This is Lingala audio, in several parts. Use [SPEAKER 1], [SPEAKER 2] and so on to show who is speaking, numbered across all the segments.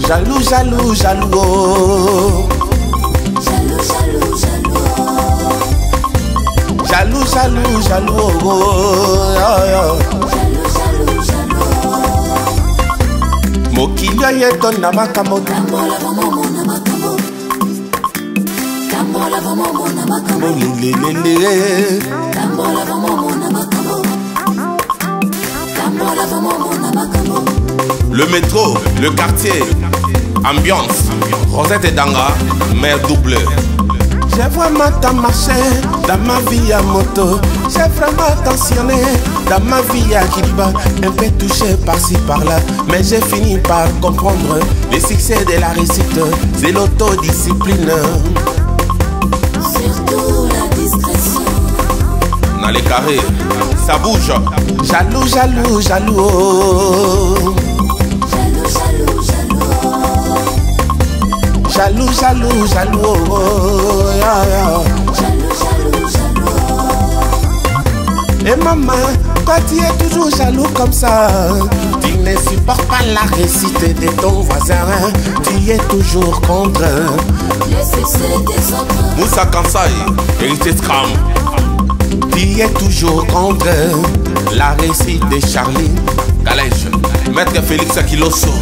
[SPEAKER 1] Jaloux, jaloux, jaloux, oh.
[SPEAKER 2] Jaloux, jaloux, jaloux, oh.
[SPEAKER 1] Jaloux, jaloux, jaloux, oh.
[SPEAKER 2] Jaloux, jaloux, jaloux, oh.
[SPEAKER 1] Mokili yeton na makambo.
[SPEAKER 2] Kambola vraiment mon makambo. Kambola vraiment mon makambo.
[SPEAKER 1] Lelelele.
[SPEAKER 2] Kambola vraiment mon makambo. Kambola vraiment mon makambo.
[SPEAKER 1] Le métro, le quartier, ambiance, Rosette et Danga, mère double. J'ai vraiment tant marché dans ma vie à moto. J'ai vraiment attentionné dans ma vie à Kiliba. Un peu touché par-ci par-là, mais j'ai fini par comprendre les succès de la réussite, c'est l'autodiscipline.
[SPEAKER 2] Surtout la discrétion.
[SPEAKER 1] Dans les carrés, ça bouge. Jaloux, jaloux, jaloux, oh. Jaloux, jaloux, jaloux, oh, yeah, yeah.
[SPEAKER 2] Jaloux, jaloux, jaloux.
[SPEAKER 1] Et maman, toi tu es toujours jaloux comme ça. Tu ne supportes pas la réussite de ton voisin. Tu es toujours contre
[SPEAKER 2] les succès des autres.
[SPEAKER 1] Moussa Kansai, héritier Scram. Tu es toujours contre la réussite de Charlie Calèche, maître Félix Akiloso.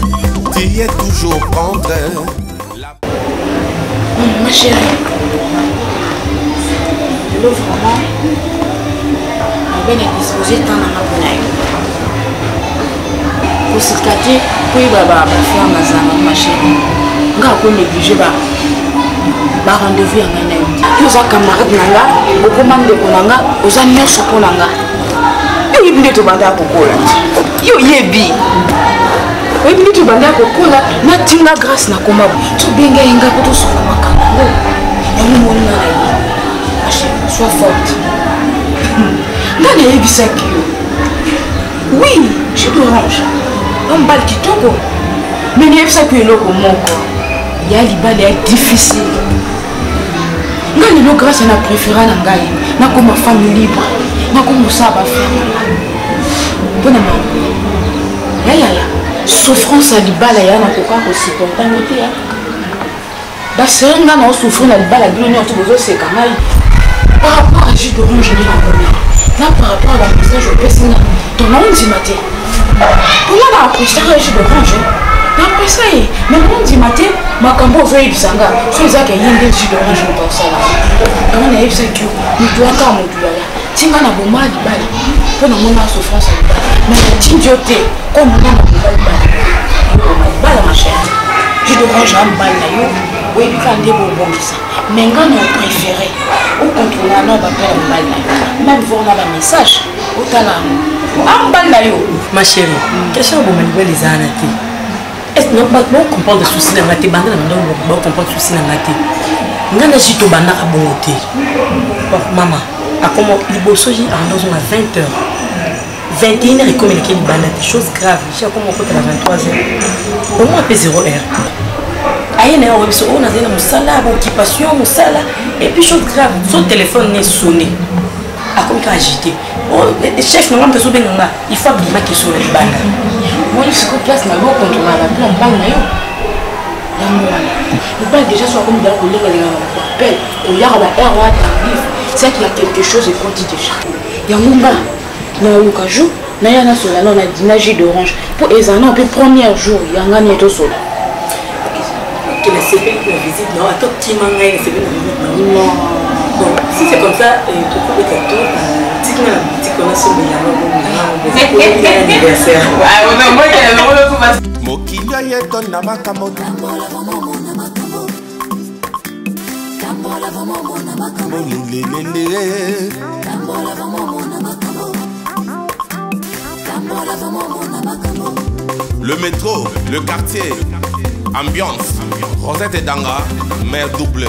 [SPEAKER 1] Tu es toujours contre
[SPEAKER 3] ma chérie, l'eau vraiment, elle est disposée tant dans ma bonne. Pour se cacher, pour y faire ma zama, ma chérie. Nga ko négliger ba rendez-vous ya ngana yo. Oza camarade nanga, okomande konanga, oza nyonso konanga. Yo yibinde to banda kokola. Yo yebi. Oui, tu vas aller à Cocola, na tinga grâce na koma. Tu benga inga pour tout sur ma makambo. Et nous on a sois forte. Dans les bisaki. Oui, je t'orange. Un bal qui togo. Mais les bisaki est là au moko. Il y a les balles difficiles. Nga lelo grâce na préféré na ngai. Na koma famille libre. Na koma ça ba faire. Bonne maman. Ya. Souffrance à l'ibala ya na koka ko supporter ngote ya. Ba senga na souffrir na l'ibala bilo nyoto bozo seka ngai. Par rapport à jus d'orange ni là par rapport à la message au personne ton nom dit matin. Pour là na acheter jus d'orange. Na pesa yi, mais mon dit matin makambo zo ibisanga. So izaka yinde jus d'orange na sala. On a ibisa que ni doit ka mo doya. Tinga na boma l'ibala. Pour na mona souffrance à l'ibala. Mais t'idioté comme on a bala ma chère. Je devrais jamais bala yo. Oui, il faut des bonbons ça. Mais quand on préféré, ou contrôler non va faire bala. Même voir dans le message, au talent. Am bala yo.
[SPEAKER 4] Ma chérie, question pour me les arrêter. Est-ce que non pas comprendre le souci dans la tête, banda non comprendre le souci dans la tête. Ngana jito banda a bonté. Maman, à comment il bosse aujourd'hui à 20h. 21h et communiquer les balades, des choses graves. J'ai comme on peut à 23h. Au moins un peu 0h. Aïe, on a dit mon salaire, mon occupation, mon salaire. Et puis chose grave, son téléphone est sonné. À comme il a agité. Le chef, non, il faut abîmer qui sont les balades.
[SPEAKER 3] Moi, je suis sur place, mais bon, quand on a la plan, on parle. Le bal déjà soit comme dans le collègue, on appelle. Il y a la ROA tarif. C'est qu'il y a quelque chose et qu'on dit déjà. Il y a un moment. Na l'occasion, na yana sola na dina jus d'orange pour ezana au premier jour yanga nieto sola.
[SPEAKER 4] Que la CP la visite non à tout qui manga et CP non. Bon, si c'est comme ça et tout le gâteau, tu connais la petite connaissance de la anniversaire. Ah on moi il a le
[SPEAKER 1] Mokili yeton na makambo.
[SPEAKER 2] Kambola vraiment mon makambo. Kambola vraiment mon makambo.
[SPEAKER 1] Lelelele.
[SPEAKER 2] Kambola vraiment mon makambo. Kambola vraiment mon makambo.
[SPEAKER 1] Le métro, le quartier, ambiance, Rosette et Danga, mère double.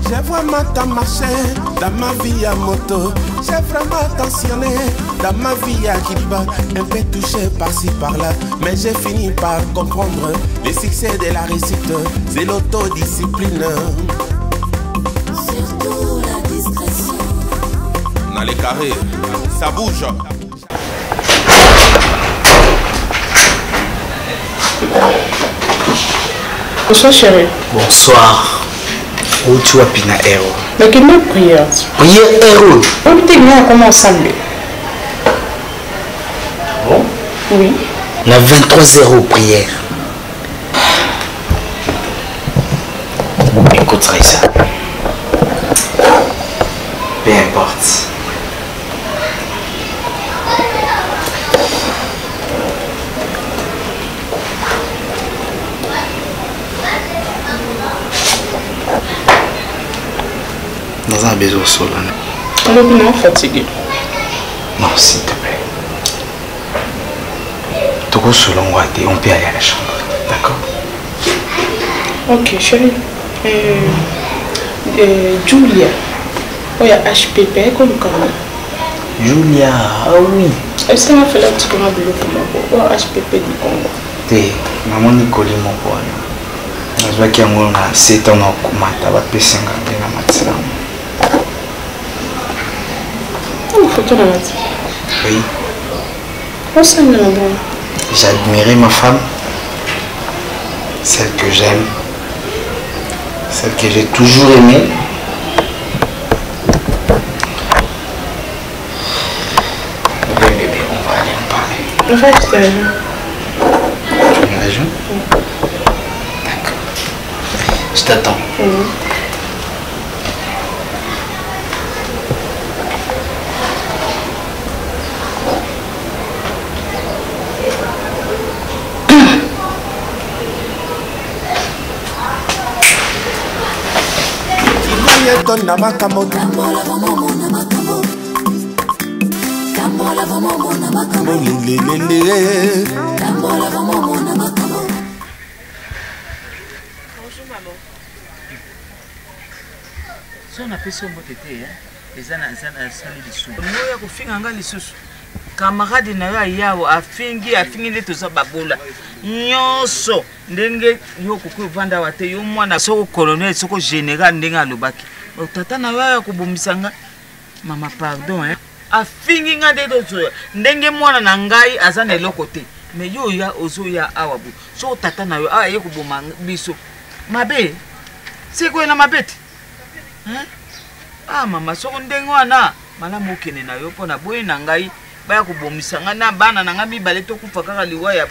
[SPEAKER 1] J'ai vraiment tant marché dans ma vie à moto. J'ai vraiment attentionné dans ma vie à Kiliba. Un peu touché par-ci par-là, mais j'ai fini par comprendre les succès de la réussite, c'est l'autodiscipline.
[SPEAKER 2] Surtout la discrétion.
[SPEAKER 1] Dans les carrés, ça bouge.
[SPEAKER 3] Bonsoir chérie.
[SPEAKER 5] Bonsoir. Où tu as pina héros?
[SPEAKER 3] Mais quelle est prière?
[SPEAKER 5] Prière héros.
[SPEAKER 3] On peut dire comment ensemble.
[SPEAKER 5] Bon?
[SPEAKER 3] Oui.
[SPEAKER 5] On a 23 € prière. Écoute ça. Peu importe. Dans un besoin solo.
[SPEAKER 3] On est bien fatigué.
[SPEAKER 5] Non, s'il te plaît. Toko selon on peut aller à la chambre. D'accord?
[SPEAKER 3] Ok, chérie. Julia. Il y a HPP comme comment?
[SPEAKER 5] Julia, ah oui.
[SPEAKER 3] Est-ce qu'on a fait la petite boulot pour moi? HPP du Congo.
[SPEAKER 5] Te, maman Nicoli mon poil. Je vois qu'il y a un 7 ans au Kumata, va passer un matin.
[SPEAKER 3] Une photo de la
[SPEAKER 5] Oui.
[SPEAKER 3] On s'en est là.
[SPEAKER 5] J'admirais ma femme, celle que j'aime, celle que j'ai toujours aimée. Bébé, on va aller en parler.
[SPEAKER 3] En fait, c'est
[SPEAKER 5] Tu me rejoins? D'accord. Je t'attends.
[SPEAKER 1] Donna makambo
[SPEAKER 2] Kambola vamo na makambo. Kambola vamo na makambo.
[SPEAKER 1] lelelele.
[SPEAKER 2] Kambola vamo na makambo.
[SPEAKER 6] Bonjour maman. Si on appelle ça motete, les ana sali lisu. Moya kufinga nga lisusu. Camarade na yo yawo afingi nde toza babola. Nyonso ndenge yo kokuvanda wate yo mwana soko colonel soko général ndenge alobaki. Tata na yo ya kubomisanga. Mama pardon afingi nga de dozo ndenge mwana na ngai aza na eloko te. Mais yo ya ozo ya awabu. So tata na yo ye kuboma biso. Mabe. Siko na mabete. Mama soko ndenge wana malamu okene na yo pona boye na ngai baya kubomisanga na bana na ngai mibale to kufa kaka liwa ya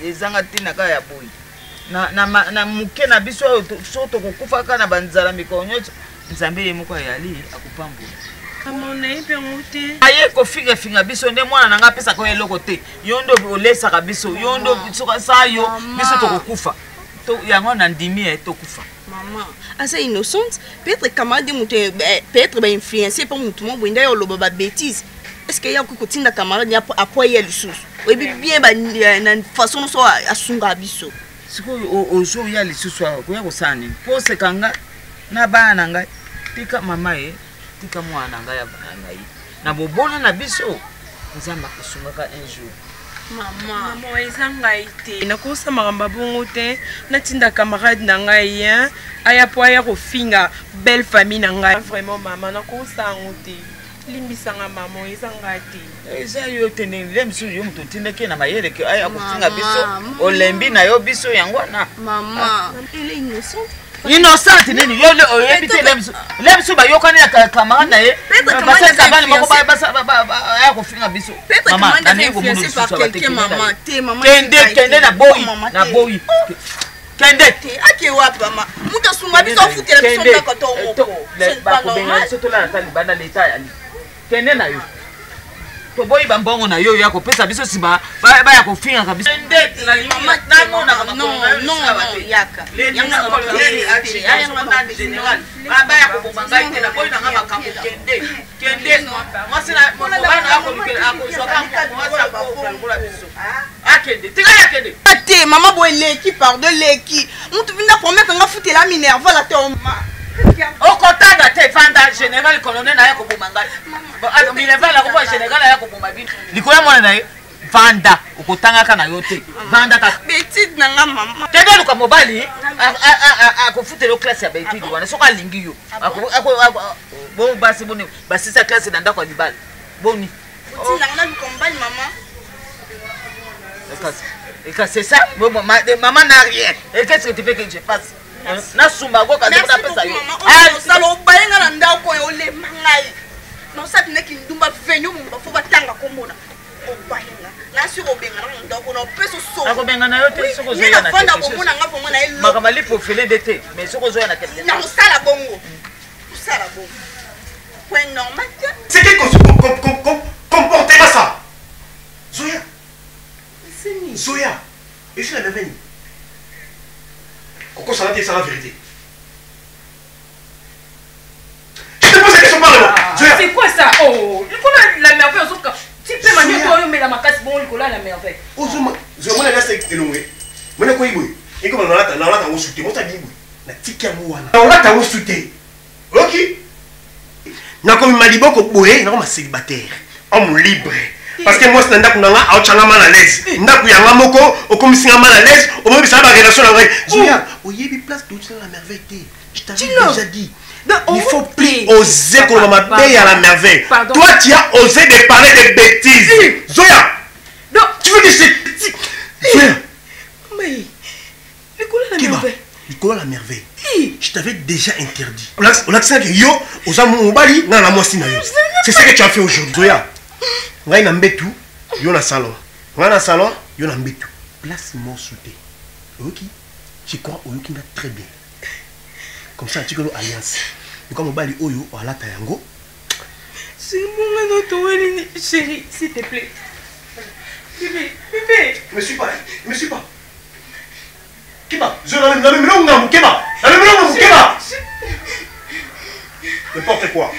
[SPEAKER 6] ezanga tina kaka ya boye. Na muke na biso so to kufa kaka na banzala mikonyo nzambe ye moko yali akupambola.
[SPEAKER 4] Amona ipe ngote.
[SPEAKER 6] Aye ko finga biso nde mwana na nga pesa ko eloko te. Yondo olesa ka biso yondo biso sa yo biso to kufa. To yango na ndimi to kufa.
[SPEAKER 7] Maman, assez innocente, peut-être camarade de monter, peut-être influencé par mon tout le monde, d'ailleurs le baba bêtise. Est-ce qu'il y a un côté de camarade à appuyer le sous? Oui, bien, une façon de se assumer à biso.
[SPEAKER 6] Si au jour il y a les sous-soirs, il y a aussi un pour ce kanga, na ba nanga, tika mama tika moi nanga ya nanga na bobona na biso, nzamba kusungaka un jour.
[SPEAKER 4] Maman ezanga ite nakosa maramba bongo te natinda camarade na ngai aya po aya kofinga belle famille na ngai vraiment maman nakosa ngote limbisanga maman ezanga te
[SPEAKER 6] eza yo tene lemsu yo muto tindeke na mayele ke aya kofinga biso olembi na yo biso yango na
[SPEAKER 7] maman elle est innocente.
[SPEAKER 6] Innocent nini yo le oyebite lemsu ba yokani ya camarade na ye basa sabani moko ba ya kofinga biso
[SPEAKER 7] mama na ni ko muno par quelqu'un maman te maman
[SPEAKER 6] kende na boyi kende
[SPEAKER 7] te ake wapa mama muta sunga biso futela biso ndako to moko
[SPEAKER 6] ba ko benga soto la tali banda leta ya kende na yo to boyi bambongo na yo ya ko pesa biso siba ba ya kofinga kabisa kende na mama na mona
[SPEAKER 7] non yaka
[SPEAKER 6] yanga ko leli achi yanga na general ba ya ko bomanga ite na boyi na ngaba kambo kende mwasi na bana ako soka mwasa ko kula biso akende tika yakende
[SPEAKER 7] te mama boy leki pardon leki mutu vinda promettre nga futela minerva la te
[SPEAKER 6] okotanga te fanda général colonel na yako bomanga minerva la ko général na yako bomanga likoya mwana na ye vanda okotanga kana yo te vanda ka
[SPEAKER 7] petite nanga mama
[SPEAKER 6] tende luka mobali akofutela classe ya betidi wana soka lingi yo bo basi boni basi sa classe na ndako libala boni
[SPEAKER 7] petite nanga luka mobali mama
[SPEAKER 6] Et quand c'est ça, maman n'a rien. Et qu'est-ce que tu veux que je fasse? Na sumba go kaza na pesa yo.
[SPEAKER 7] Ah, salo bayenga na ndako yo le mangai. Non ça tine ki ndumba venyo mumba fo batanga komona. O bayenga. Na si obenga na ndako na peso so.
[SPEAKER 6] Na ko benga na yo te soko zo
[SPEAKER 7] na
[SPEAKER 6] na.
[SPEAKER 7] Fanda komona nga pomona elo.
[SPEAKER 6] Makamali pour filer d'été, mais soko zo na quelque.
[SPEAKER 7] Na musala bongo. Musala bongo. Point normal.
[SPEAKER 8] C'est quel comportement ça? Zoya. Zoya. Et je l'avais venu. Coco, ça c'est la vérité. Je te pose la question par là.
[SPEAKER 4] C'est quoi ça? Oh, la merveille, tu peux manier mais la macasse bon, la merveille.
[SPEAKER 8] Oh, je me laisse éloigner. Je ne sais pas. Et comme on a la souté, moi, ça dit oui. La tique à moi. On a la souté. Ok. Na comme Malibo ko boye, na comme célibataire. Homme libre. Parce que moi, c'est un ndaku nanga a changa mal à l'aise. Ndaku yanga moko, o comme singa mal à l'aise, au moins ça va relation avec. Zoya, o yebi place tout ça la merveille. Je t'avais déjà dit. Il faut plus oser qu'on m'a payé à la merveille. Toi, tu as osé de parler de bêtises. Zoya, tu veux dire c'est Zoya.
[SPEAKER 7] Mais
[SPEAKER 8] Nicolas la merveille. Je t'avais déjà interdit. On a que yo, aux amours mobali, na la moitié na yo. C'est ça que tu as fait aujourd'hui. Zoya. Ngai na mbetu, yo na salon. Ngai na salon, yo na mbetu. Place mon sauté. Ok. Je crois au yoki très bien. Comme ça, tu connais l'alliance. Et comme mobali oyo, ala tayango.
[SPEAKER 7] C'est mon auto, chérie, s'il te plaît. Bébé.
[SPEAKER 8] Je me suis pas. Kiba, je n'ai Kiba. N'importe quoi.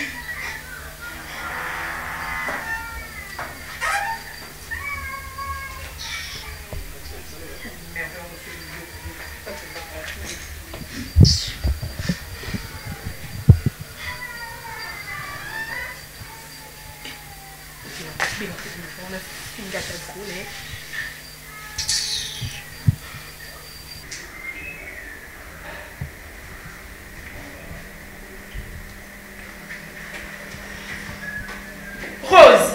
[SPEAKER 4] Rose,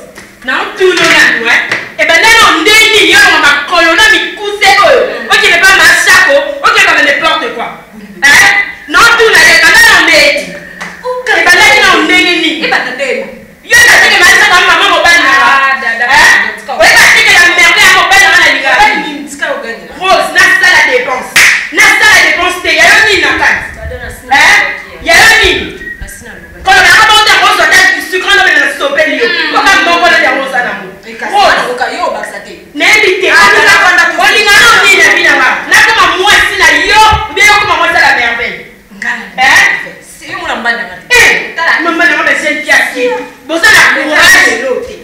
[SPEAKER 4] non tout le monde, et ben non, ndeni yo on va colonna mi couser ok n'est pas ma chapeau, ok pas n'importe quoi. Hein? Non tout la non ndeni. Ok, et ben là non ndeni. Et ben ndeni. Yo na teke ma chapeau maman mobile na. Hein? Ouais, parce que la merde à mobile na liga. Rose, na ça la dépense. Na ça la dépense te ya ni na carte. Hein? Ya ni. Quand on a remonté Rose dans sucre on va stopper lui. Comment mon collègue a Rose na mo. Rose, yo basate. N'invite. On dit non ni na bina ma. Na comme moi si na yo, bien comme moi ça la merveille. Hein? C'est yo mon mbana ngati. Maman na ba sen kiaki. Boza na courage.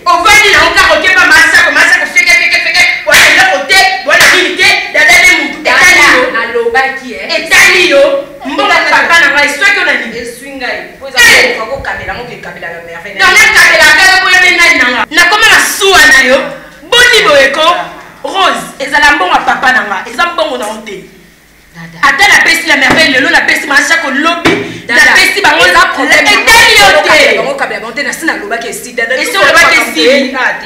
[SPEAKER 4] On va dire on ka roké pas massa comme ça que feke. Voilà le côté, voilà limité, dada les mou. Aloba qui est. Et talio. Mbonga papa na ba soit que na ni. Swinga. Poza ko kabela mo ke kabela la merveille. Non na kabela ka ko yene na. Na koma na suwa na yo. Boni boyeko. Rose, ezala mbonga papa na nga. Ezala mbongo na honte. Attends la peste la merveille le la peste marcha ko lobby. La peste bango la problème. Et talio te. Bango kabela bonte na sina loba ke si dada. Et sur le bac ke si.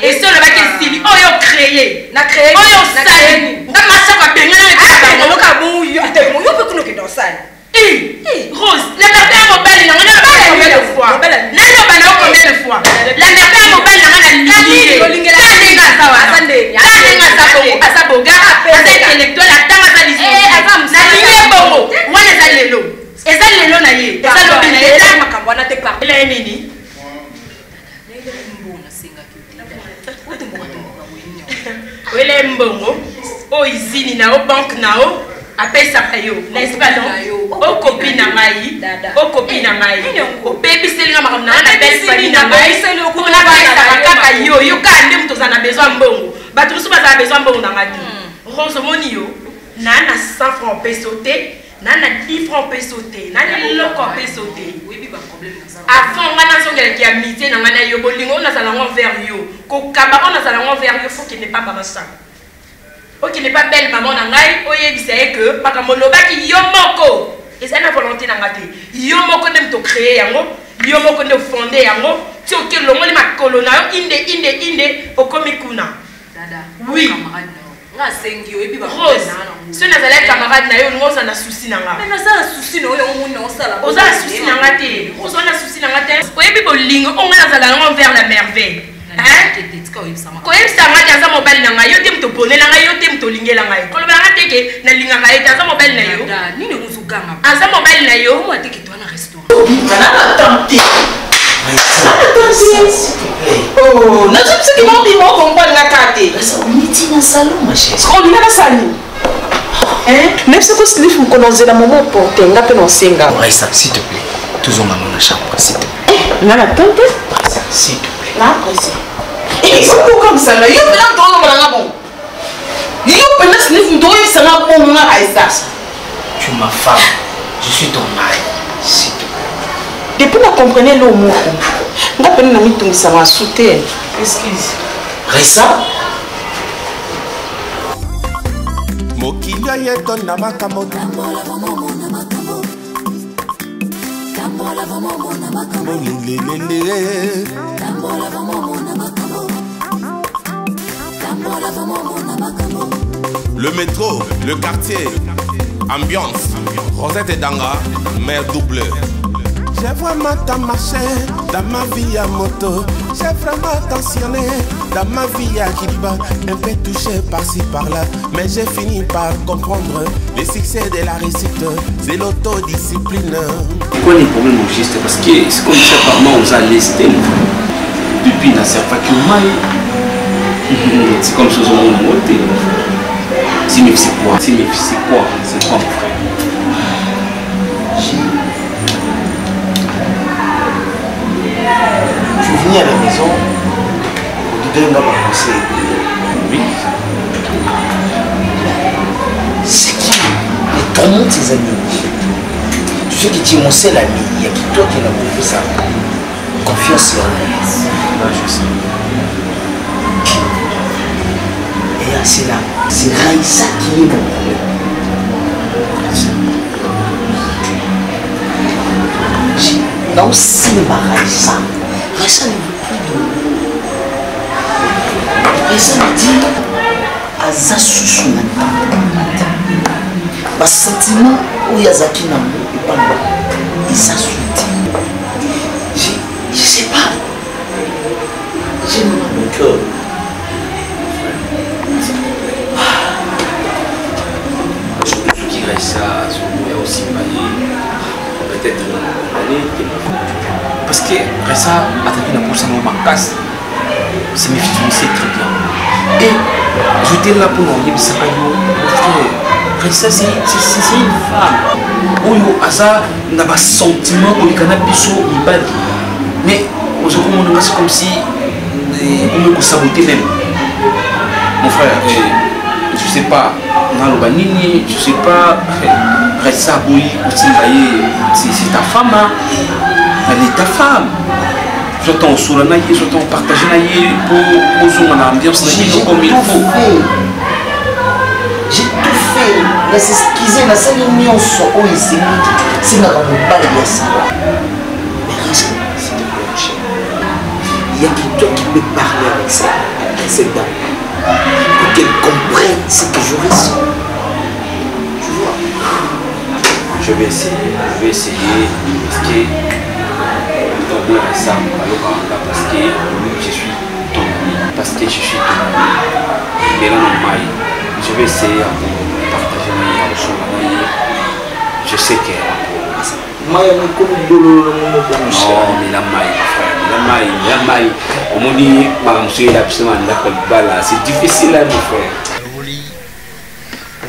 [SPEAKER 4] Et sur le bac ke si. Oh yo créé. Na créé. Oh yo sali. Na marcha ko benga na bango ka bu yo. Yo peut kuno ke dans salle. Rose, la merveille à mobile, on a pas combien de fois. Combien de fois. La merveille à mobile, on a lié. apesaka yo n'est-ce pas non o copine na ngai o baby selinga makambo na na belle famille na ngai ko na ba kaka yo ka nde mtu zana besoin mbongo bato musu ba za besoin mbongo na ngati Rose moni yo na 100 francs peso te na 10 francs peso te na loko peso te oui bi ba problème ça avant ngana songela ki amitié na ngana yo bolingo na sala ngo vers yo ko kaba on na sala ngo vers yo faut qu'il n'est pas par ça. Ok, n'est pas belle maman nangai, oye bisaye que paka moloba ki yomoko. Et ça na volonté nangate. Yomoko nem to créer yango, yomoko ne fonder yango. Ti ok longo le makolo na inde okomi kuna. Dada. Oui. nga sengi yo ebi ba
[SPEAKER 3] Rose ce n'est pas les camarades na yo ngo ça na souci na nga
[SPEAKER 4] mais na ça souci no yo mona o sala
[SPEAKER 3] oza souci na nga te Rose on a souci na nga te oyebi bolingo on nga za la vers la merveille ko yebisa nga te aza mobali na ngai yo te moto bone na ngai yo te moto olingela ngai koloba nga teke nalingaka ye te aza mobali na yo
[SPEAKER 4] nini ozoganga
[SPEAKER 3] aza mobali na yo
[SPEAKER 4] omo ateke to na restaurant
[SPEAKER 3] oh nazopesa ke moko mo comprendre nga kate
[SPEAKER 2] Uniti na salon ma chérie.
[SPEAKER 3] olinga na sali nefise ko silifu kononzela momo porte nga pe nosenga
[SPEAKER 5] Raissa, s'il te plaît. Toujours dans ma chambre, s'il te plaît.
[SPEAKER 3] nga na tante
[SPEAKER 5] Raissa, s'il te plaît.
[SPEAKER 3] na apprécie c'est comme ça là yo pela ntolo balanga bon yo pela silifu ntolo yesanga bon nga Aïssa
[SPEAKER 5] Tu es ma femme. Je suis ton mari. S'il te plaît.
[SPEAKER 3] depuis na comprendre lo moko nga pena na mitungisa ma soutien excuse
[SPEAKER 5] Raissa?
[SPEAKER 1] mokili ayetonda makambo
[SPEAKER 2] Tambola momo na makambo. Tambola momo na makambo.
[SPEAKER 1] lelelele
[SPEAKER 2] Tambola momo na makambo. Tambola momo na makambo.
[SPEAKER 1] le métro, le quartier, ambiance, Rosette et Danga, mère double. J'ai vraiment tant marché dans ma vie à moto. J'ai vraiment tensionné dans ma vie à Kiliba. Un peu touché par-ci par-là, mais j'ai fini par comprendre le succès de la réussite, c'est l'autodiscipline.
[SPEAKER 9] Pourquoi les problèmes au juste? Parce que c'est comme ça par moi on a lesté depuis la serfa qui c'est comme ça on a monté. Si mais c'est quoi? Si mais c'est quoi? C'est quoi mon frère?
[SPEAKER 5] Je suis venu à la maison pour te donner un conseil.
[SPEAKER 9] Oui.
[SPEAKER 5] C'est qui les tourmente ses amis? Tu sais que tu es mon seul ami. Il y a que toi qui n'a pas fait ça. Confiance en moi.
[SPEAKER 9] Là je sais.
[SPEAKER 5] Et c'est là. C'est Raissa qui est mon problème. Dans le cinéma, Raissa ne veut plus de nous. Raissa me dit Aza Soussou ma sentiment où Yazaki n'a pas et ça soutient. Je sais pas. J'ai mal au cœur.
[SPEAKER 9] Surtout qui reste ça, il y a aussi peut-être parce que Ressa attaqué la bourse à ma casse. C'est mes filles, c'est très bien. Et j'étais là pour nous dire ça. Ressa c'est une femme. Oyo Aza n'a pas sentiment pour les cannabis il bat. Mais aujourd'hui on c'est comme si on me saboter même. Mon frère, je sais pas. Je sais pas. Ressa oui, c'est ta femme. Hein. Elle est ta femme. J'entends sur la j'entends partager pour zoom en ambiance comme il faut.
[SPEAKER 5] J'ai tout fait. La s'excuser, la salle union sur où il s'est mis. C'est la pas de ça. Mais reste, s'il te plaît, il y a que toi qui peux parler avec cette dame. Pour qu'elle comprenne ce que je ressens. Tu vois?
[SPEAKER 9] Je vais essayer. Parce que parce que je suis ton ami. Mais là, je vais essayer de partager mes choses. Je sais qu'elle non, mais la maille, frère. Au moins, c'est difficile, mon frère.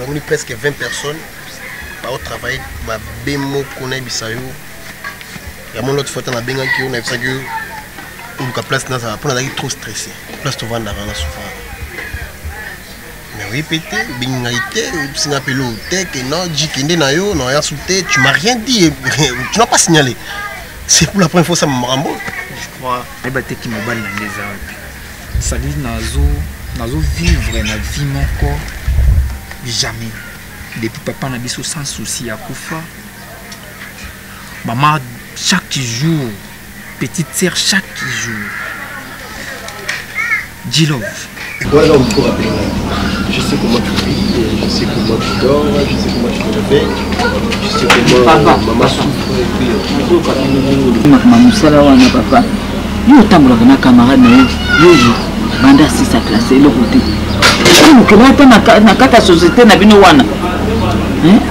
[SPEAKER 8] On a presque 20 personnes. Au travail, ma bémo connaît Bissayo. Il y a mon autre fois, on a bien qui on a fait que on a place dans ça pour aller trop stressé. Place tu vas dans la sofa. Mais oui pété, bingaité, c'est un peu l'eau, que non, jikinde na yo, non rien sauté, tu m'as rien dit, tu n'as pas signalé. C'est pour la première fois ça me rambo.
[SPEAKER 10] Je crois. Et bah t'es qui me bat dans les arbres. Ça dit nazo vivre na vie mon corps jamais. Depuis papa n'a biso sans souci à Koufa. Maman chaque jour, petite sœur chaque jour. G-Love.
[SPEAKER 8] Voilà, on peut appeler. Je sais comment tu vis, je sais comment tu dors, je sais comment tu te réveilles, je sais comment maman souffre et puis...
[SPEAKER 6] Mamusala wana papa. Yo tambolaka na camarade na yo banda 6 à classe le côté. Que là pas na kata société na bino wana.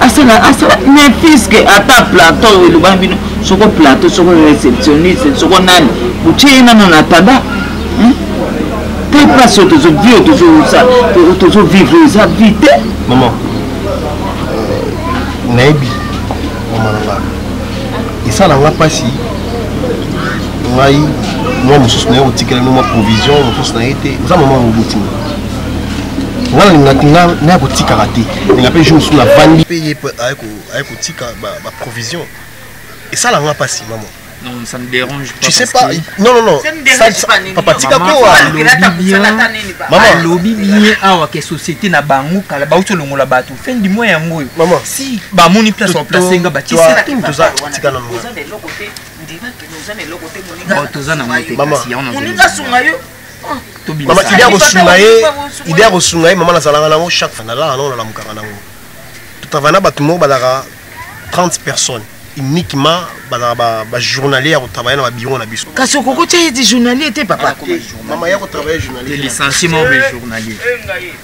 [SPEAKER 6] Asala mais puisque à ta plateau le bambino soko plateau soko réceptionniste soko nani. Uche na na tada. T'es pas sûr de vivre toujours ça, toujours vivre ça vite.
[SPEAKER 8] Maman. Naibi. Maman là. Et ça n'a pas si. Moi, je suis venu au ticket de ma provision, je suis venu au moment où je suis moi, je suis karaté. Je suis la vanille payée avec ma provision. Et ça n'a pas si, maman.
[SPEAKER 10] Non, ça me dérange pas.
[SPEAKER 8] Tu sais pas. Non.
[SPEAKER 7] Ça me dérange pas.
[SPEAKER 8] Papa, tika quoi?
[SPEAKER 10] Maman, lobby bien à la société na bangu kala ba uto longola batu. Fin du mois yango.
[SPEAKER 8] Maman,
[SPEAKER 10] si ba moni place en place nga ba tisi na
[SPEAKER 8] tout ça tika na moi. Maman, idée à resungaye, maman na zalanga nango chaque fois na la non la mukaka nango. Tout avana batumo badara 30 personnes. Uniquement journalier au travail dans le bureau.
[SPEAKER 6] Parce que quand tu es journalier, tu papa.
[SPEAKER 8] Maman, il y a travail journalier.
[SPEAKER 10] Licenciement journalier.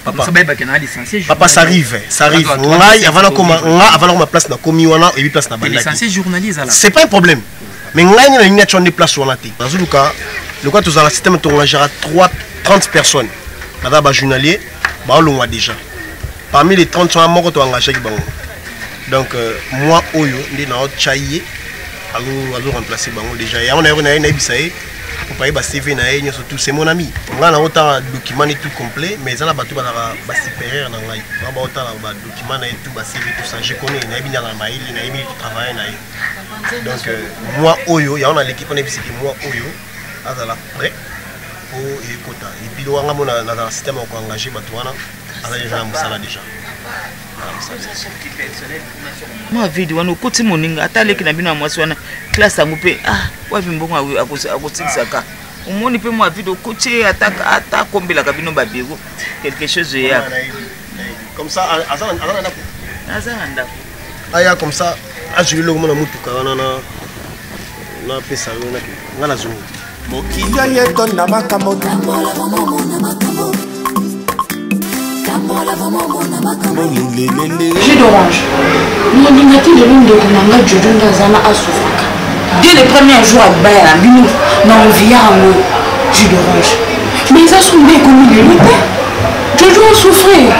[SPEAKER 8] Papa, ça arrive. Ça arrive. Avant ma place, na komi wana et place na balaki.
[SPEAKER 10] Licencié journalier,
[SPEAKER 8] c'est pas un problème. Mais on a une ligne de place sur la tête. Dans le cas, dans le système, on a 30 personnes. Dans le journalier, on a déjà. Parmi les 30, on a mort engagé. Donc, moi, Oyo, je suis remplacer déjà. On a un CV, c'est mon ami. On a un document et tout complet, mais on a un supérieur. On a un document et tout, CV, tout ça. Je connais, on a un travail. Donc, moi, Oyo, il y a l'équipe, on a dit que moi, Oyo, on est prêt pour écouter. Et puis, on a un système qui est engagé, on a déjà.
[SPEAKER 6] Moi vidi wana ukoti moninga ataleki na bino mwasi wana classe yango pe wapi mbongo akotikisaka omoni pe moi vidi ukoti ata kombela ka bino babiro quelque chose ya
[SPEAKER 8] comme ça azana
[SPEAKER 6] ndako
[SPEAKER 8] aya comme ça ajuli lo mona mutuka wana na pesa wana ngana zungu
[SPEAKER 1] mokili yeto na makambo
[SPEAKER 3] Jus d'orange. Nous avons dit que l'une de nos Jojo Ndazana a souffert. Dès les premiers jours à Bayern, nous avons vu un jus d'orange. Mais ils ont souffert comme il était. Jojo a souffert.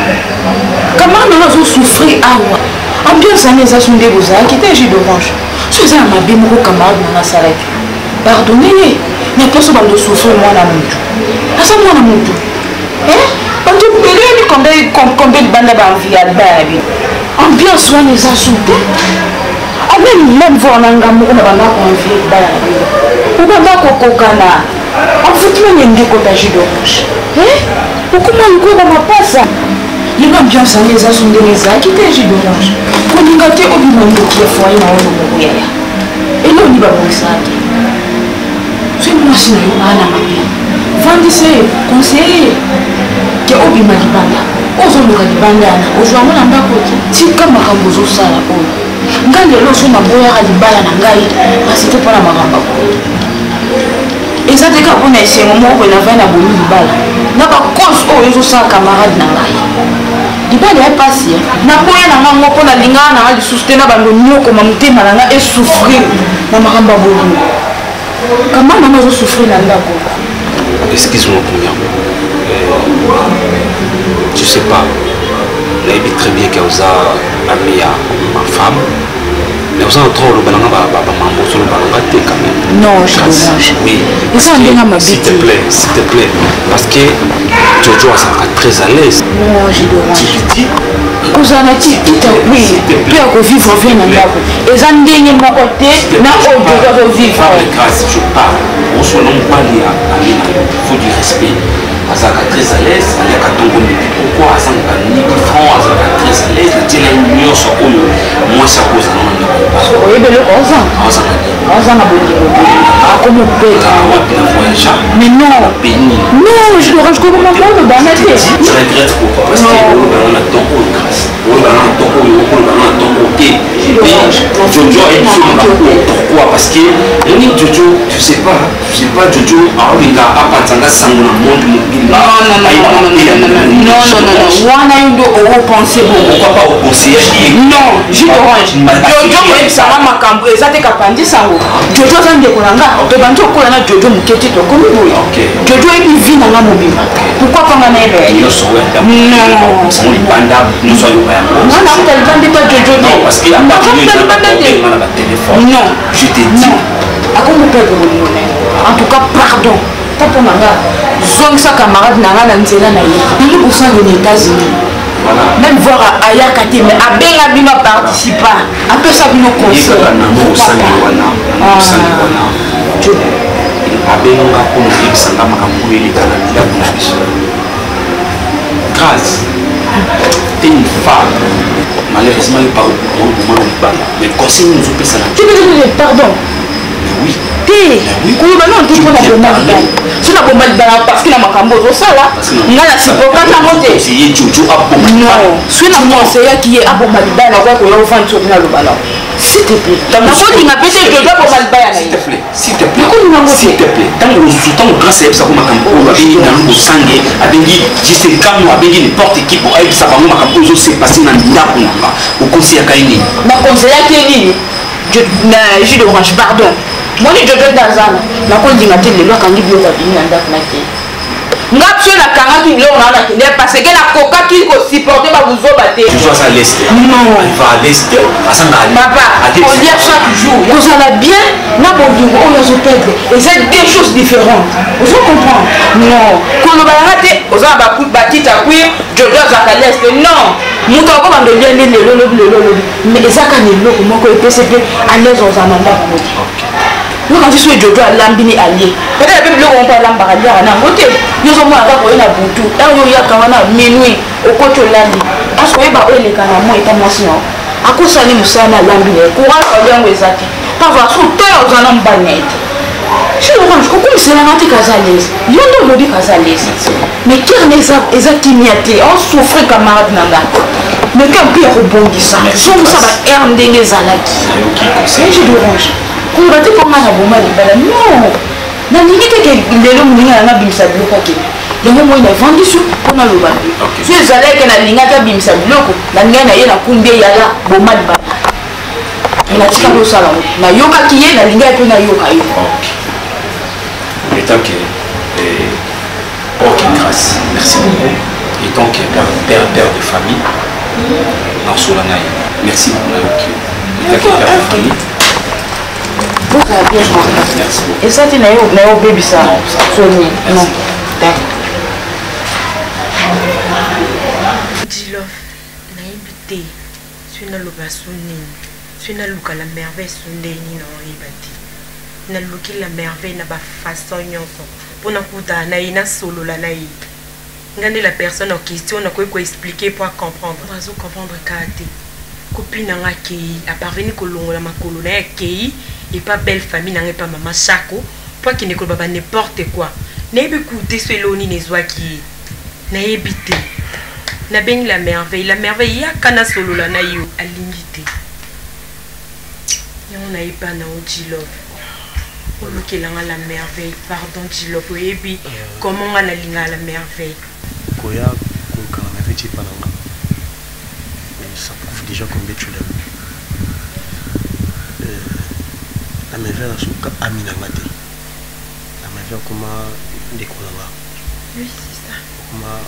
[SPEAKER 3] Comment nous avons souffert à ambiance à les assumer aux arts qui était jus d'orange. Ce sont ma bien mon camarade dans la salle. Pardonnez, il n'y a pas besoin de souffrir moi la moutou. À ça moi la moutou. Combien de bandes ambiance on les a soupés. Même voir un gamin on a envie de on va kokokana. En fait, on est un jus d'orange. Pourquoi on ne pas ça? Il y a ambiance on les a soupés les a quitté jus d'orange. On y a été au bout qui est foyer dans le et là on y va pour ça. C'est moi si on a la main. Vendez conseiller. Que obi malibanda ozoluka libandana ozwa mona ndako tika makambo ozosala oyo ngai lelo so naboyaka libala na ngai kasi te mpona makambo eza teka mpona esengo moko boye navai na bomi libala na bakose oyo ezosala camarade na ngai libala ya pasi naboya na ngai ngo mpo nalingaka na ngai lisusu te na bando nyokoma motema na ngai esouffrir na makambo ya bolingo kamana nanga ezosouffrir na ndako.
[SPEAKER 9] Excuse-moi combien. Je sais pas. On a dit très bien qu'elle a ami à ma femme. Mais on a trop le ballon quand même.
[SPEAKER 3] Non, je
[SPEAKER 9] oui. S'il te plaît. Parce que Jojo est très à l'aise.
[SPEAKER 3] Non, j'ai dommage. Vous en êtes oui, puis à vivre bien dans l'âme. Et ça n'est pas côté, n'a pas de vivre.
[SPEAKER 9] Grâce, je parle. On se nomme pas les amis. Il faut du respect. Azaka très à l'aise, il y a qu'à tomber pourquoi Azaka ni franc, Azaka très à l'aise, il y a une union sur eux, moi ça cause non.
[SPEAKER 3] Oui, mais le 11 ans. azanga bolingo akomi opeta mais non non je dorange kokoma mpona bana te
[SPEAKER 9] je regrette pourquoi parce que on a tant de grâce on a tant de Jojo est pourquoi parce que Jojo tu sais pas Jojo il a appartenu à le monde mobile
[SPEAKER 3] non wana yundo openser
[SPEAKER 9] pourquoi pas openser
[SPEAKER 3] non je dorange Jojo koyebisanga makambo eza te kapandi sango Jojo aza ndeko na nga tobandi okola na Jojo moketi tokomi boye Jojo ebi vi na nga mobima pourquoi panga na ebe ngana kutalibande pa Jojo te non
[SPEAKER 9] je t'ai dit
[SPEAKER 3] akomopeke bolingo na ye en tout cas pardon ta mpo na nga zongisa camarade na nga na nzela na ye ili kosanga na États-Unis même voir ayaka te mais abenga bino participa apesa bino conseil
[SPEAKER 9] abenga mpona koyebisanga makambo oyo elekana ndako na biso grâce t'es une femme malheureusement il parle pour moi mais conseil nous opesa na
[SPEAKER 3] pardon
[SPEAKER 9] oui
[SPEAKER 3] te koloba non te mpona boma libala so na boma libala parce que na makambo ozosala nga na sipokata mo te non so na conseillaki ye aboma libala nakoya koya ofandi soki na lobala s'il te plaît nakolinga mpe te Jojo aboma libala na ye
[SPEAKER 9] s'il te plaît ntango grâce ayebisako makambo oyo abengi nanu kosange abengi jisekano abengi n'importe qui po ayebisa bango makambo oyo ezosepase na ndako nanga okonseyaka ye nini
[SPEAKER 3] nakonseyaki ye nini na jus d'orange pardon moni Jojo dazana nakondinga te lelo akangi biloko abimi na ndako na te nga pso nakangaki biloko na nakende parce que nakokaki kosupporte babuzoba te
[SPEAKER 9] Jojo aza leste va à l'est
[SPEAKER 3] papa on dit chaque jour kozala bien na bolingo oyo azoperdre eza deux choses différentes ozo comprendre non koloba yanga te oza na batite akuye Jojo azaka leste non moto akobanda olia nde lelo lobi mais ezaka na eloko moko epesi mpe à l'aise oza na ndako moti yokanti so Jojo alambini alie peut-être mpe biloko moko alambaka liaka nango te yozomona kaka oye na butu oyo oyaka wana minui okoti olandi parce oyeba oyo eleka na mo eta mwasi nao akosali mosala na alambini courage oliango eza te parfois so toyo oza na mobali na ye te orange kokomiselanga te kaza lese yo nde olobi kaza lese mais kerne eza kimia te osouffre camarade na nga mais ke mpe ya kobongisa zongisa baere ndenge ezalaki je d'orange koloba te mponga na boma libala non nalingi teke lelo moninga nanga abimisa biloko akende yango moi navandi so mpona loba so ezalaki nalingaki abimisa biloko nalingai na ye nakumbi eyala boma libala natikaki osala ngo nayokaki ye nalingai mpe nayoka yo
[SPEAKER 9] et tant que ok grâce merci beaucoup et tant que père de famille dans Solanai merci beaucoup et tant que père de famille merci
[SPEAKER 3] et ça tu n'as pas bébé ça
[SPEAKER 9] non
[SPEAKER 3] d'accord
[SPEAKER 4] Djilof nayebi te soki naloba so nini soki naluka la merveille so ndeni na oyeba te naluki la merveille na bafaçon nyonso mpona kutana na ye nasolola na ye nga nde la personne en question nakoki koexplike po acomprendre azocomprendre kaka te copine nanga akei aparveni kolongola makolo na ye akei epa belle famille nanga epa mama chako po akende koloba ba n'importe quoi nayebi kute so eloni nezwaki ye nayebi te nabengi la merveille yaka nasolola na yo alingi te yango nayebi na o Djilof olukelanga la merveille pardon Djilof oyebi comment nga nalinga la merveille
[SPEAKER 8] koya kolukanga na merveille epa nanga ça prouve déjà combien tu l'aimes la merveille nasuka ami nanga te la merveille okoma ndeko nanga
[SPEAKER 4] oui c'est ça
[SPEAKER 8] okoma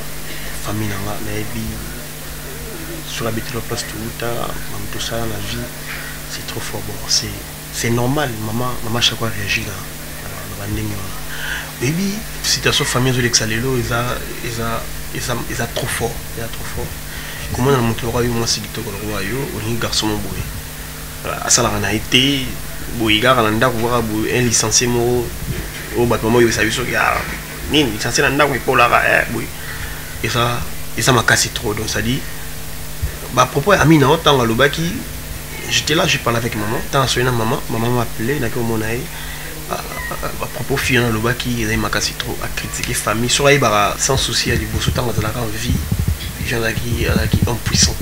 [SPEAKER 8] famille nanga nayebi sur la bête de la place touta mam tout ça dans la vie c'est trop fort bon c'est normal maman chaque fois réagit là na bandenge wana baby situation famille zo l'exalelo eza trop fort comment na moto wa yo mwasi kitoko wa yo olingi garçon mo boye asalaka na été boye gara na ndako waka boye un licencié mo o bat maman yo sabiso ya nini licencié na ndako ipolaka boye et ça m'a cassé trop donc ça dit bah propos ami na otanga lobaki j'étais là, j'ai parlé avec maman. Tant à maman, maman m'a appelé, n'a que mon aïe. À propos de le bas qui est trop à critiquer famille. Sur Aïbara, sans souci, il y a des beaux soutans dans la vie. Les gens qui sont puissants.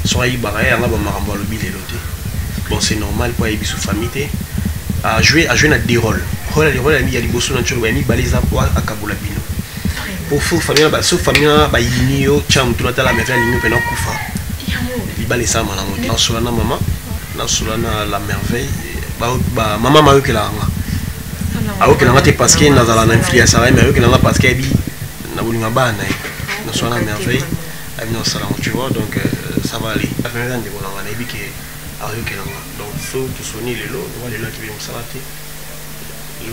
[SPEAKER 8] Sur Aïbara, il y a le billet. Bon, c'est normal pour Aïbi sous famille. À jouer des rôles. Il y a des beaux soutans, il y a des balais à Kaboulabino. Pour faire famille, sauf famille, il y a des gens qui ont la merveille, qui ont Koufa. Il y a des gens qui ont la maman, la merveille. Maman m'a eu que la alors que l'on parce qu'il y a une influence, mais que l'on parce qu'il y a une merveille, tu vois, donc ça va aller. Donc, faut que ce soit les lots, les lots qui viennent s'arrêter.
[SPEAKER 4] En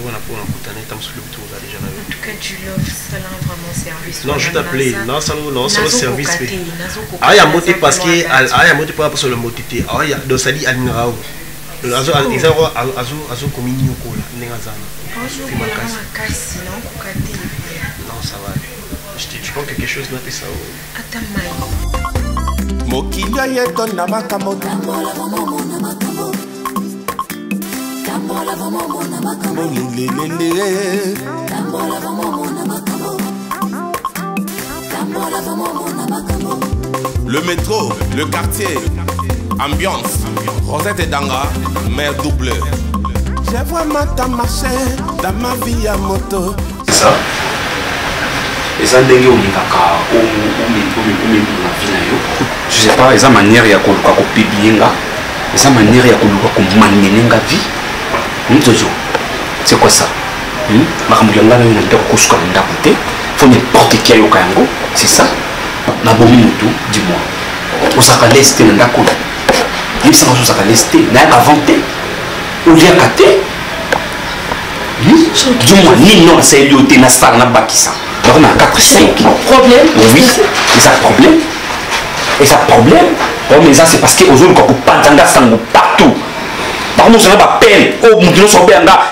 [SPEAKER 4] tout cas, tu l'offres, ça l'a vraiment service.
[SPEAKER 8] Non, je t'appelais, non, ça le service. Ah, il y a monté parce que, ah, il y a monté pas sur le mot tété. Ah, il y a donc ça dit Alinrao. Azo communion kola n'engazana. Non, ça va. Je crois que quelque chose n'a fait ça.
[SPEAKER 1] Mokilya yeto na makambo.
[SPEAKER 2] Tambola maman na makambo. Tambola maman na makambo.
[SPEAKER 1] Lelelele.
[SPEAKER 2] Tambola maman na makambo. Tambola maman na makambo.
[SPEAKER 1] Le métro, le quartier, ambiance, Rosette et Danga, mère double. J'ai vraiment tant marché dans ma vie à moto.
[SPEAKER 9] C'est ça. Et ça, je sais pas, esa manière ya koluka ko pibienga, esa manière ya koluka ko manenenga vie. Ntojo. C'est quoi ça? Makamuyanga na yona ndako kusuka ndako te. Faut n'importe qui ayo kango, c'est ça? Na bomi mutu, dis-moi. Osaka leste na ndako. Il s'en va osaka leste, na inventé. Ou bien katé. Dis-moi, ni non c'est lioté na star na bakisa. Donc on a 4 5
[SPEAKER 4] problème.
[SPEAKER 9] Oui, et ça problème. Et ça problème, mais ça c'est parce que aux autres pas partout. Par nous, ça n'a pas peine. Oh, mon Dieu,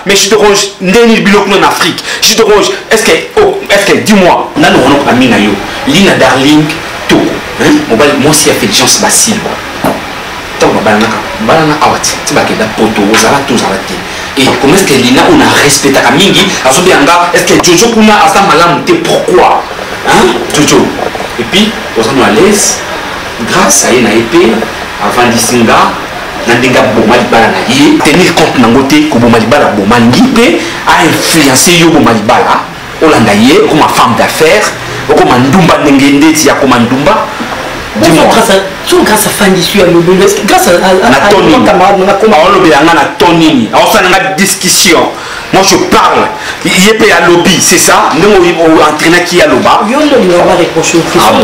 [SPEAKER 9] mais je te ronge, n'est biloc en Afrique. Je te ronge, est-ce que, dis-moi, n'a nous on a mis na yo, Lina Darling, tout. Moi aussi, il fait des gens basil. Tant que banana awat, tu vas qu'il a poto, aux arats, tous arrêtés. Et comment est-ce que Lina on a respecté à Mingi, à ce bianga, est-ce que Jojo Kuna a sa malam, pourquoi? Hein, Jojo. Et puis, aux gens à l'aise. Grâce à une épée, avant d'Isinga, Nandinga Bomalibala Naye, tenir compte Nangote, que Bomalibala Bomangipe a influencé Yo Bomalibala, Olandaye, comme ma femme d'affaires, comme un Ndumba Nengende, Tia comme un Ndumba.
[SPEAKER 4] Dis-moi, grâce à Fandissu, grâce à
[SPEAKER 9] Tony, Tony, on a une discussion. Moi je parle, il y a un lobby, c'est ça? Nous on entraîne qui a le bas.
[SPEAKER 4] Il y a un reproché au avant,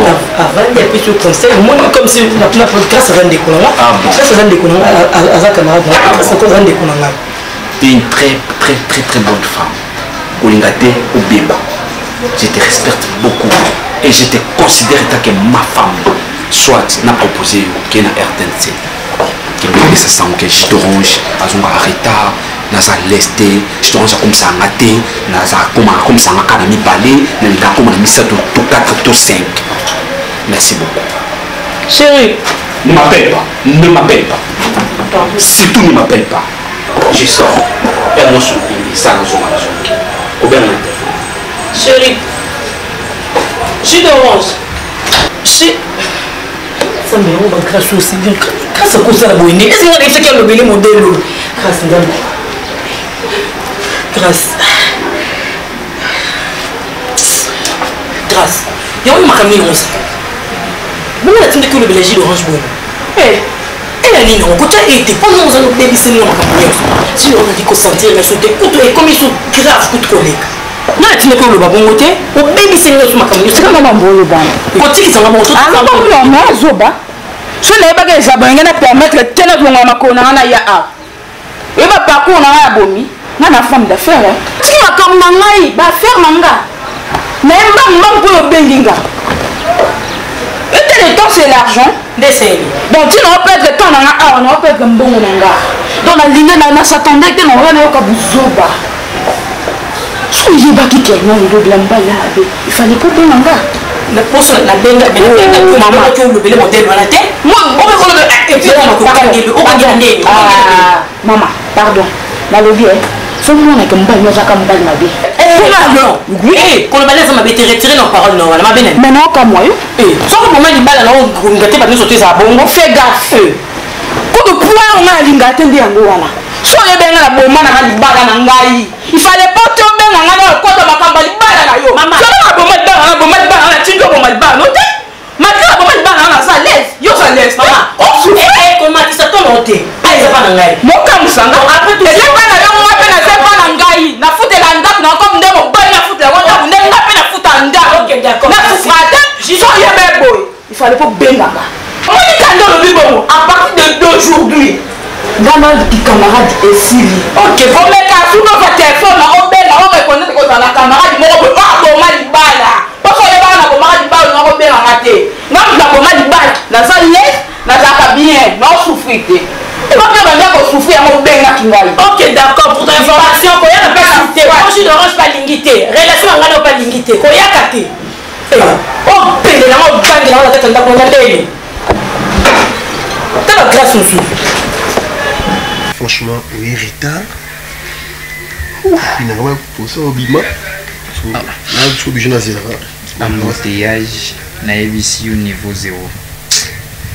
[SPEAKER 4] il y a plus de conseils. Moi, comme si on a pris la grâce à Rande Koulanga, grâce à Rande Koulanga, à sa camarade, grâce à Rande Koulanga.
[SPEAKER 9] Tu es une très bonne femme. Olingate au Beba. Je te respecte beaucoup et je te considère comme ma femme. Soit n'a proposé qu'il y ait un RTNC. Qui me dit ça que je te ronge, à son arrêta. Naza leste, je te range comme ça en maté, naza comme ça en canami balé, naza comme on a mis ça tout 4, tout 5. Merci beaucoup.
[SPEAKER 4] Chérie,
[SPEAKER 9] ne m'appelle pas, ne m'appelle pas. Surtout ne m'appelle pas. Je sors. Et moi, je suis ça dans son maison. Au bien,
[SPEAKER 4] chérie, je te range. Ça me rend grâce aussi bien. Grâce à quoi ça la bonne. Est-ce que vous avez fait le bel modèle? Grâce à grâce. Il y a eu ma famille aussi. Vous m'avez dit que le belge d'orange bon. Elle a dit non, quand elle était pas nous allons dévisser ma famille. Si on a dit qu'on sentir mais sauter couteau et comme ils sont graves coup de collègue. Non, tu n'es pas le babon côté. Au baby c'est ma famille. C'est comme maman bon le ban. Quand il s'en va mon tout.
[SPEAKER 3] Ah non, mais zoba. Je n'ai pas que ça va permettre que tel autre moment qu'on a ya a. Et va pas qu'on a abomi. Na femme d'affaires. Tu vas comme nangai, va faire manga. Mais maman pour le benginga. Et le temps c'est l'argent. Donc tu n'as pas de temps dans la on n'a pas de bon manga. Dans la ligne na s'attendait que non on a pas buzoba. Soyez pas qui non le blamba là. Il fallait pas de manga.
[SPEAKER 4] na poso na benga mama tu le bele modèle wala te moi on peut le et puis on peut kangeli
[SPEAKER 3] mama pardon na lobi faut moi na kamba nyoza kamba na bi
[SPEAKER 4] non oui ko le baleza ma bete retirer nos paroles non wala ma benen
[SPEAKER 3] mais non comme moi
[SPEAKER 4] so ko mama libala na ngate ba nso te za bongo
[SPEAKER 3] fais gaffe ko de point on a lingate ndi yango wana so ye benga na boma na libala na ngai il fallait pas tomber na ngana ko to makamba libala na yo mama so na boma libala na tindo boma libala no te makala boma libala na sa laisse yo sa laisse mama on souffre
[SPEAKER 4] ko ma ti sa to no te ai za pa na ngai
[SPEAKER 3] mo kam sanga après tu sais pas na yo mo pe na se pa na ngai na fute la ndak na comme ndemo ba na fute ko ta ndemo na pe na futa ndak
[SPEAKER 4] OK d'accord
[SPEAKER 3] na frate so ye be boy il fallait pas benga ba on dit kando le bibo à partir d'aujourd'hui Gana di camarade et Sili. Ok, faut mettre à sous notre téléphone, on reconnaît que dans la camarade, on peut pas tomber du bal là. Parce que les balles, on va du bal, on va bien rater. Non, on va tomber du bal. La salle yes, la salle bien, non souffrir. Et pas bien venir pour souffrir, on va bien rater.
[SPEAKER 4] Ok, d'accord, pour ton information, quand il y a pas cité, moi je n'orange pas l'ingité. Relation à ngana pas l'ingité. Quand il y a katé. Oh, pèle, là, on gagne dans la tête, on va prendre la télé. T'as la grâce aussi.
[SPEAKER 8] Franchement, oui, retard. Finalement, pour ça, au bima. Là, je suis obligé de zéro.
[SPEAKER 10] Embouteillage, naïvi au niveau 0.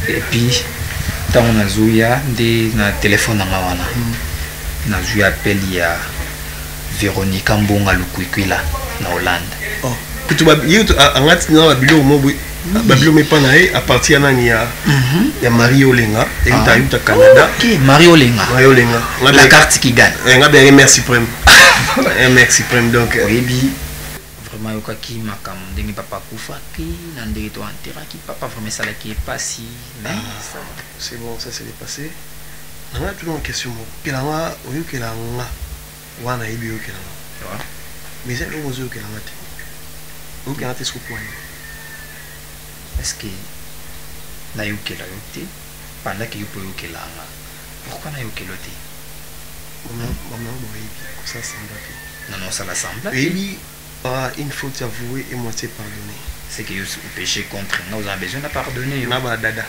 [SPEAKER 10] Et puis, tant on a zouya, na téléphone en mawana. Na zouya appel il y a Véronique Ambonga Lukwikila, na Hollande.
[SPEAKER 8] Oh, que tu vas y être en fait dans la bilo Babilo me pas naé à partir nani ya Marie Olenga et tu as eu ta Canada.
[SPEAKER 10] OK, Marie Olenga. La carte qui gagne.
[SPEAKER 8] On bien merci suprême. Merci suprême donc
[SPEAKER 10] oui vraiment yokaki makam ndenge papa kufaki na ndenge to antera ki papa vraiment ça là qui est pas si mais
[SPEAKER 8] c'est bon ça c'est passé. On a toujours une question mo. Kelanga oyo kelanga wana ibi yo kelanga. Mais c'est le mozo kelanga te. On kelanga te soko point.
[SPEAKER 10] Est-ce que na yokela yote pendant que yopo yokela nga pourquoi na yokela te
[SPEAKER 8] maman boy ça semble
[SPEAKER 10] non ça la semble
[SPEAKER 8] et une faute avouée et moitié pardonnée
[SPEAKER 10] c'est que vous péché contre nous avons besoin de pardonner
[SPEAKER 8] na ba dada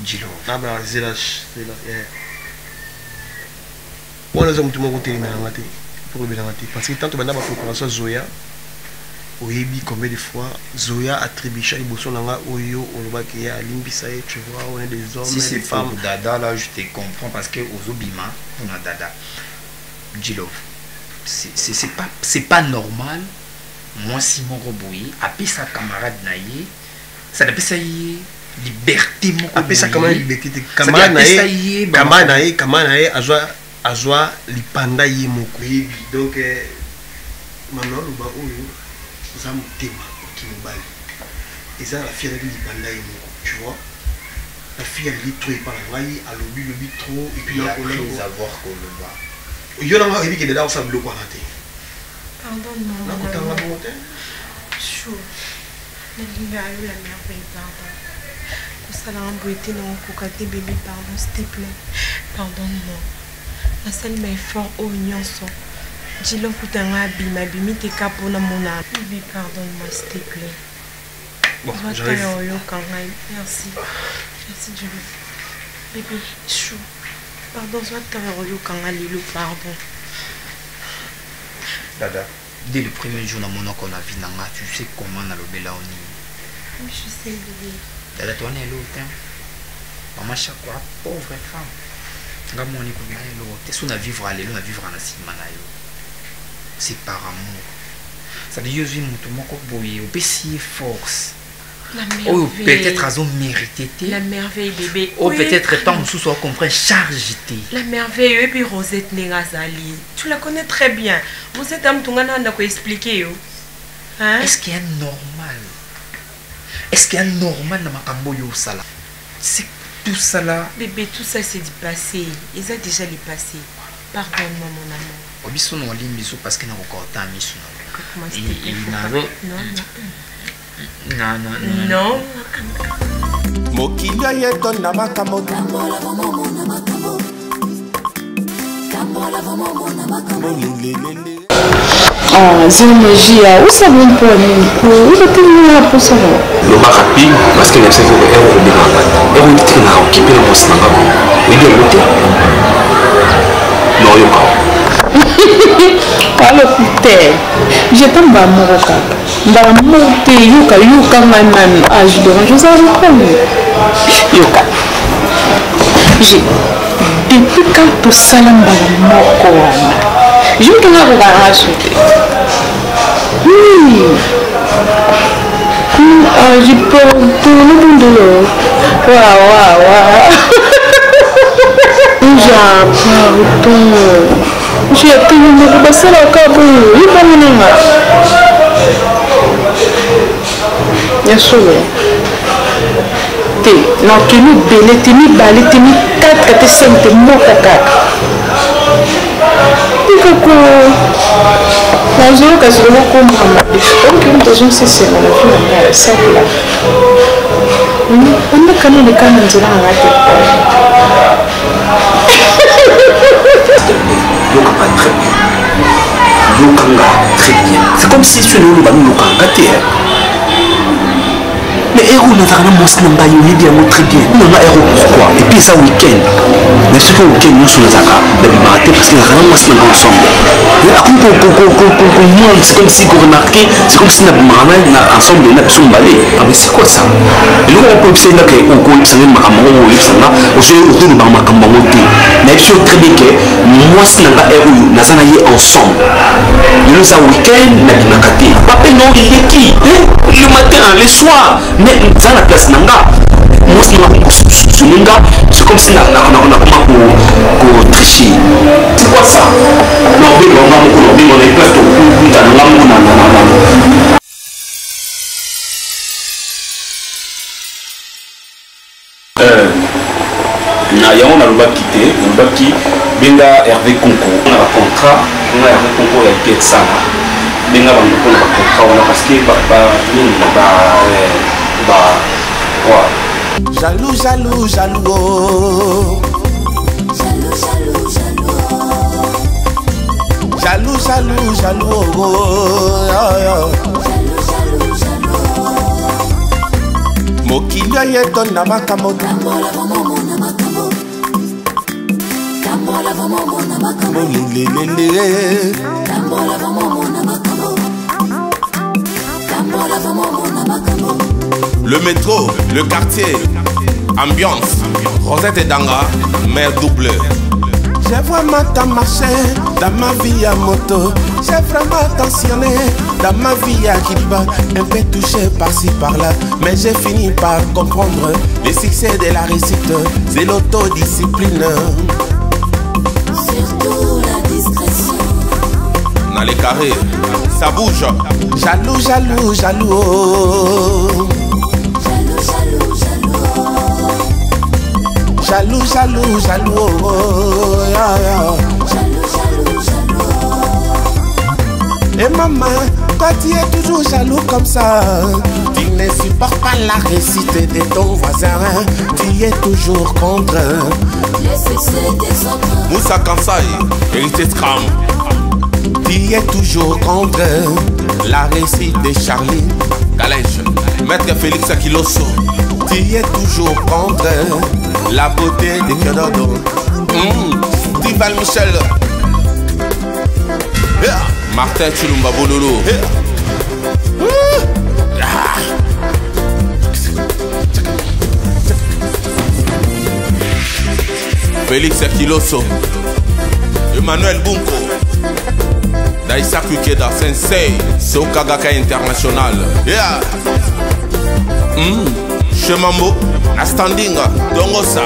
[SPEAKER 10] Djilo
[SPEAKER 8] na ba zelash on a mtu moko télé na ngate pour bien ngate parce que tant que banda ba procuration Zoya oyebi combien de fois Zoya attribue chaque bousson nanga oyo olobaki ya limbisa ye tu vois on est des hommes
[SPEAKER 10] si
[SPEAKER 8] des femmes
[SPEAKER 10] dada là je te comprends parce que ozobima on a dada Djilo c'est pas normal moi Simon Roboui appelle sa camarade naie ça appelle ça liberté mon
[SPEAKER 8] appelle ça comment liberté camarade naie azwa lipanda ye moko donc maintenant le ba oyo ça me téma qui me balle et ça la fille elle dit banda et tu vois la fille elle dit trop et par là à lobby trop et puis là on va
[SPEAKER 10] savoir qu'on le va
[SPEAKER 8] yo na ngi ki de là ça bloque quoi raté
[SPEAKER 11] pardonne-moi
[SPEAKER 8] na ko tanga bonté
[SPEAKER 11] chou na linga yo la merveille pardon pour ça la embouté non ko katé bébé pardon s'il te plaît pardonne-moi la salle mais fort au nyonso Djilo kutanga bimi te kapo na mona. Oui, pardonne-moi s'il te plaît.
[SPEAKER 8] Bon, j'arrive.
[SPEAKER 11] Merci. Merci Djilo. Bébé, chou. Pardon, soit t'aroyo kanga lilo, pardon.
[SPEAKER 10] Dada, dès le premier jour dans mon qu'on a vu nanga, tu sais comment on a le bela oni.
[SPEAKER 11] Oui, je sais bébé.
[SPEAKER 10] Dada, toi on est l'autre. Maman chaque fois pauvre femme. Ngamo ni ko na l'autre. Si on a vivre à l'élo, on a vivre en asimana yo. C'est par amour. Ça veut dire que je suis force. Oh, peut-être à mérité.
[SPEAKER 11] La merveille bébé.
[SPEAKER 10] Oh, peut-être tant que soit compris charge.
[SPEAKER 11] La merveille et puis Rosette Negazali. Tu la connais très bien. Rosette Amtungana n'a qu'à expliquer. Hein?
[SPEAKER 10] Est-ce qu'il y a normal? Est-ce qu'il y a normal dans ma camboyo sala? C'est tout ça là.
[SPEAKER 11] Bébé, tout ça c'est du passé. Ils ont déjà le passé. Pardonne-moi mon amour.
[SPEAKER 10] Obiso no limbiso parce que na kokota miso
[SPEAKER 11] non
[SPEAKER 1] Mokili yetonda makambo
[SPEAKER 2] Kambola vamo na makambo Kambola vamo na makambo
[SPEAKER 3] Zémagie, où ça va pour où va tenir pour ça?
[SPEAKER 9] Le ma rapide, parce que les gens vont et on dit que là, on quitte le boss là-bas. Oui, de l'autre. Non, il
[SPEAKER 3] pas le côté. Je t'en bats mon roca. Dans mon thé, yuka, man, âge de je sais pas. Yuka. J'ai depuis quand tout ça là mon corps. Je me dis que oui. J'ai peur de tout le monde. Waouh. J'ai appris de passer la carte. Il va me nommer. Bien sûr. Non, tu nous belles, tu nous balles, tu nous 4, tu sais, tu nous 4. Nós nunca se vamos com uma questão que muita gente se sente na vida, sabe lá? Onde que não fica na zona lá que
[SPEAKER 9] très bien. C'est comme si tu nous nous mais héros n'a pas montré un bail bien très bien. Non, héros pourquoi? Et puis ça week-end. Mais ce que week-end nous sommes là, mais maté parce qu'il a rien montré ensemble. Mais à quoi c'est comme si vous remarquez, c'est comme si nous ensemble nous sommes balés. Ah mais c'est quoi ça? Et nous on peut observer que on connaît ça même maman ou les ça là, on sait autour de maman comme maman dit. Mais je sais très bien que moi c'est n'a pas héros, nous allons aller ensemble. Nous ça week-end n'a pas caté. Papa non il est qui? Le matin, le soir. Mais dans la place nanga, moi c'est comme si on a comment tricher. C'est quoi ça? Non, mais on est place on a le quitté, on qui benga Hervé Conco. On a un contrat, on a Hervé Conco il y a pied de ça. Benga on a un contrat, parce que
[SPEAKER 1] jaloux, oh. Jaloux, oh. Mokilio yeton na makamoto. Le métro, le quartier, ambiance, Rosette et Danga, mère double. J'ai vraiment tant marché dans ma vie à moto. J'ai vraiment tensionné dans ma vie à Kiliba. Un peu touché par-ci par-là, mais j'ai fini par comprendre les succès de la réussite, c'est l'autodiscipline.
[SPEAKER 2] Surtout la discrétion.
[SPEAKER 1] Dans les carrés, ça bouge. Jaloux, oh. Jaloux, oh, yeah. Et maman, toi tu es toujours jaloux comme ça. Tu ne supportes pas la réussite de ton voisin. Tu es toujours contre
[SPEAKER 2] les succès des autres.
[SPEAKER 1] Moussa Kansai, héritier de Kram. Tu es toujours contre la réussite de Charlie Galèche, maître Félix Akiloso. Tu es toujours contre la beauté de Kedodo. Dival Michel. Martin Chulumba Bololo. Félix Akiloso. Emmanuel Bunko. Daïsa Kukeda Sensei. Sokagaka International. Chemambo. La standing. Dongosa.